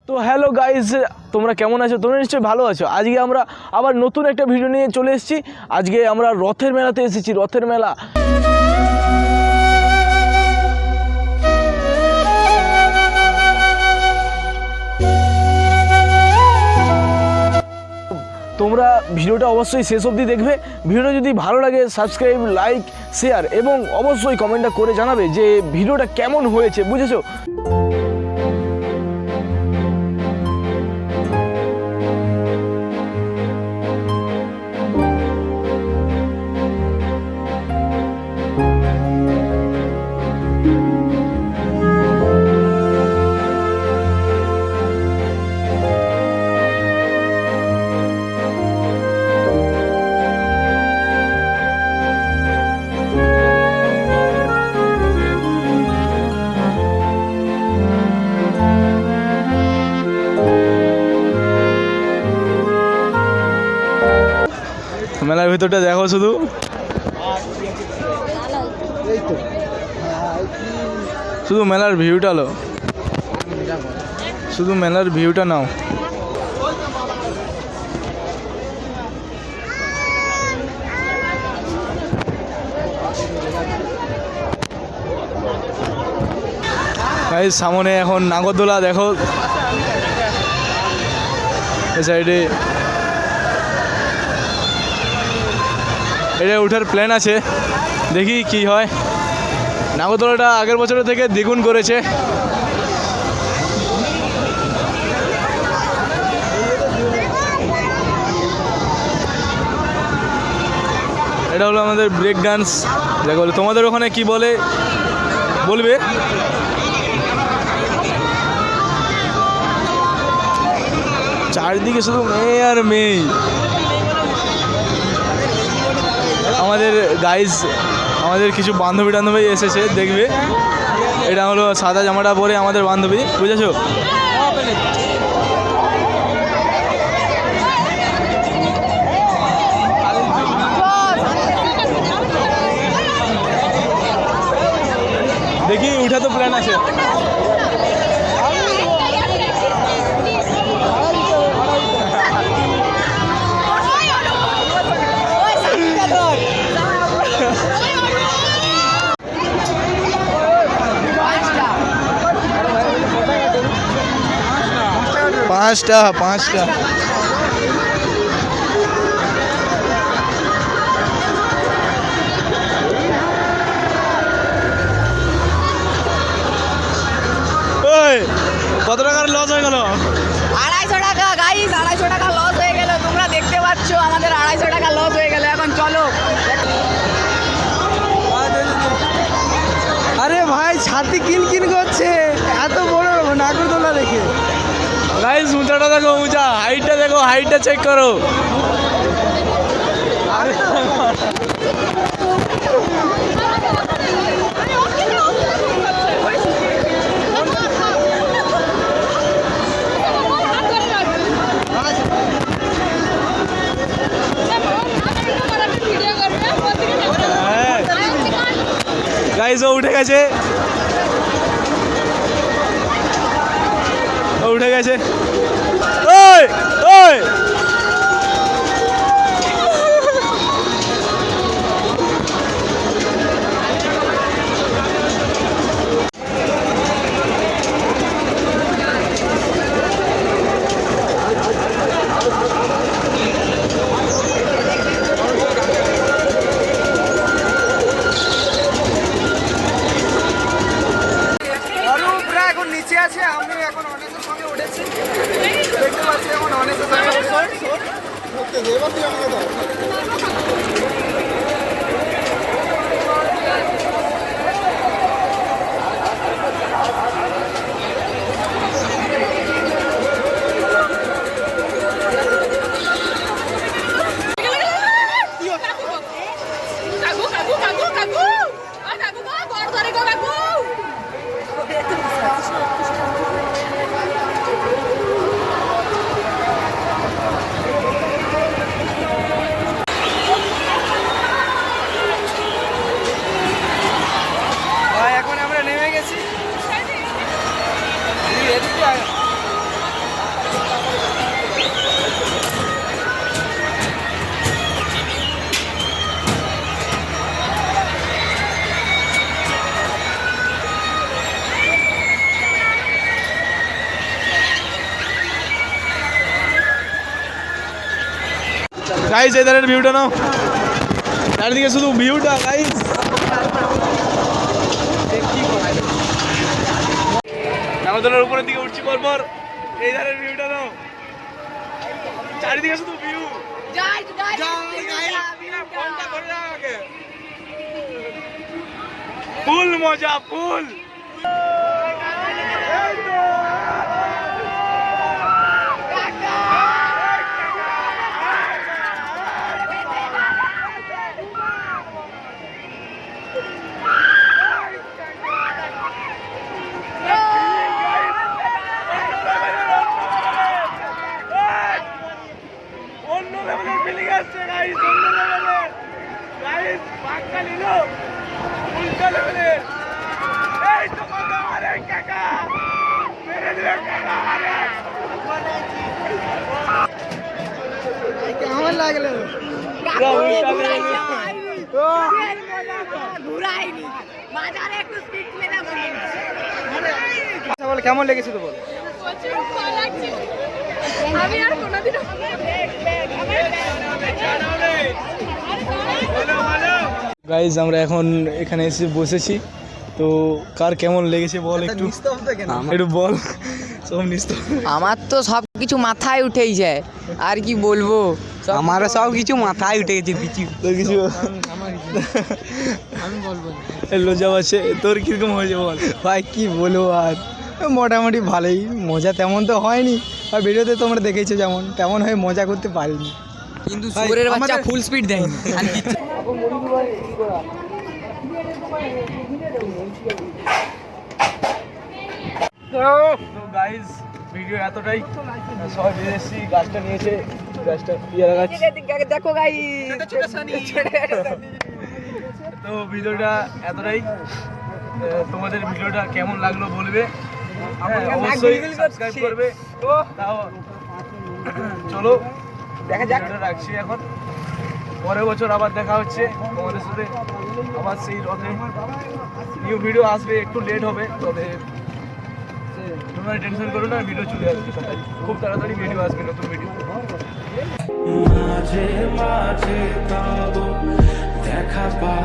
তো hello guys, তোমরা কেমন আছো? তোমরা নিশ্চয়ই ভালো আছো। আজকে আমরা আবার নতুন একটা ভিডিও নিয়ে চলে এসেছি। আজকে আমরা রথের মেলাতে এসেছি। রথের মেলা তোমরা ভিডিওটা অবশ্যই শেষ অবধি দেখবে। ভিডিওটা যদি ভালো লাগে সাবস্ক্রাইব, লাইক, শেয়ার এবং অবশ্যই কমেন্টটা করে জানাবে যে ভিডিওটা কেমন হয়েছে, বুঝেছো? মেলার ভিতরটা দেখো, শুধু মেলার ভিউটা লো, শুধু মেলার ভিউটা নাও। এই সামনে এখন নাগরদোলা দেখো, এই সাইডে এটা ওঠার প্ল্যান আছে, দেখি কি হয়। নাগরদোলাটা আগের বছরের থেকে দ্বিগুণ করেছে। এটা হলো আমাদের ব্রেক ডান্স, দেখো। তোমাদের ওখানে কি বলে বলবে। চারদিকে শুধু মেয়ে আর মেয়ে। আমাদের গাইজ, আমাদের কিছু বান্ধবী টান্ধবী এসেছে, দেখবে। এটা হলো সাদা জামাটা পরে আমাদের বান্ধবী, বুঝেছো? দেখি উঠা তো প্ল্যান আছে। পাঁচটা কত টাকার লস হয়ে গেল? 250 টাকা গাইস, 250 টাকা লস হয়ে গেল। তোমরা দেখতে পাচ্ছ আমাদের 250 টাকা লস হয়ে গেল। এখন চলো। আরে ভাই, ছাতি কিন করছে এত বড় নাগরদোলা দেখে। গাইস উঁচাটা দেখো, উঁচা হাইটটা দেখো, হাইটটা চেক করো। গাইস ও উঠে গেছে, ও উঠে গেছে। ওই ওই নিচে আছে, আমি এখন অনেকের সঙ্গে উঠেছি, দেখতে পাচ্ছি এখন অনেকের সঙ্গে গাইস এই ধারের ভিউটা নাও, চারিদিকে শুধু ভিউটা গাইস। আমাদের উপরের দিকে উঠছি পরপর, এই ধারের ভিউটা নাও, চারিদিকে শুধু ভিউ। ফুল মজা, ফুল। অন্য লেভেলের ফিলিং আসছে গাইস, অন্য লেভেলের গাইস, পাক্কা নিলো উল্টা লেভেলের। এই তো কাকা, আরে কাকা মেরে দিলে কাকা, আরে কেমন লাগলো? ঘুরাইনি বাজারে একটু স্পিড মেরে বল কেমন লেগেছে তো বল। আমি আর কোনোদিন গাইজ আমরা এখন এখানে এসে বসেছি, তো কার কেমন লেগেছে বল একটু, একটু বল। সব নিস্তব্ধ। আমার তো সব কিছু মাথায় উঠেই যায়, আর কি বলবো, আমারও সব কিছু মাথায় উঠে গেছে পিছু। তোর কিছু আমি বলবো লজ্জা আছে, তোর কিরকম হয়েছে বল। ভাই কি বলবো আর, মোটামুটি ভালোই, মজা তেমন তো হয়নি, আর ভিডিওতে তোমরা দেখেছো যেমন তেমন হয়ে মজা করতে পারিনি, কিন্তু ভাই, সুরের বাচ্চা আমাদের- ফুল স্পিড দেয়নি আর কিচ্ছু। তো গাইজ ভিডিও এতটাই, সবাই বেরিয়েছি, গাছটা নিয়েছে, গাছটা পিয়ারা গাছ। দেখো গাই তো ভিডিওটা এতটাই, তোমাদের ভিডিওটা কেমন লাগলো বলবে, হ্যাঁ, অবশ্যই সাবস্ক্রাইব করবে। তাও চলো দেখা যাক, রাখছি এখন, পরের বছর আবার দেখা হচ্ছে তোমাদের সাথে, আবার সেই রথে নিউ ভিডিও আসবে, একটু লেট হবে, তবে তোমরা টেনশন করো না, ভিডিও চলে আসবে, খুব তাড়াতাড়ি ভিডিও আসবে, নতুন ভিডিও। মাঝে মাঝে তব দেখা পা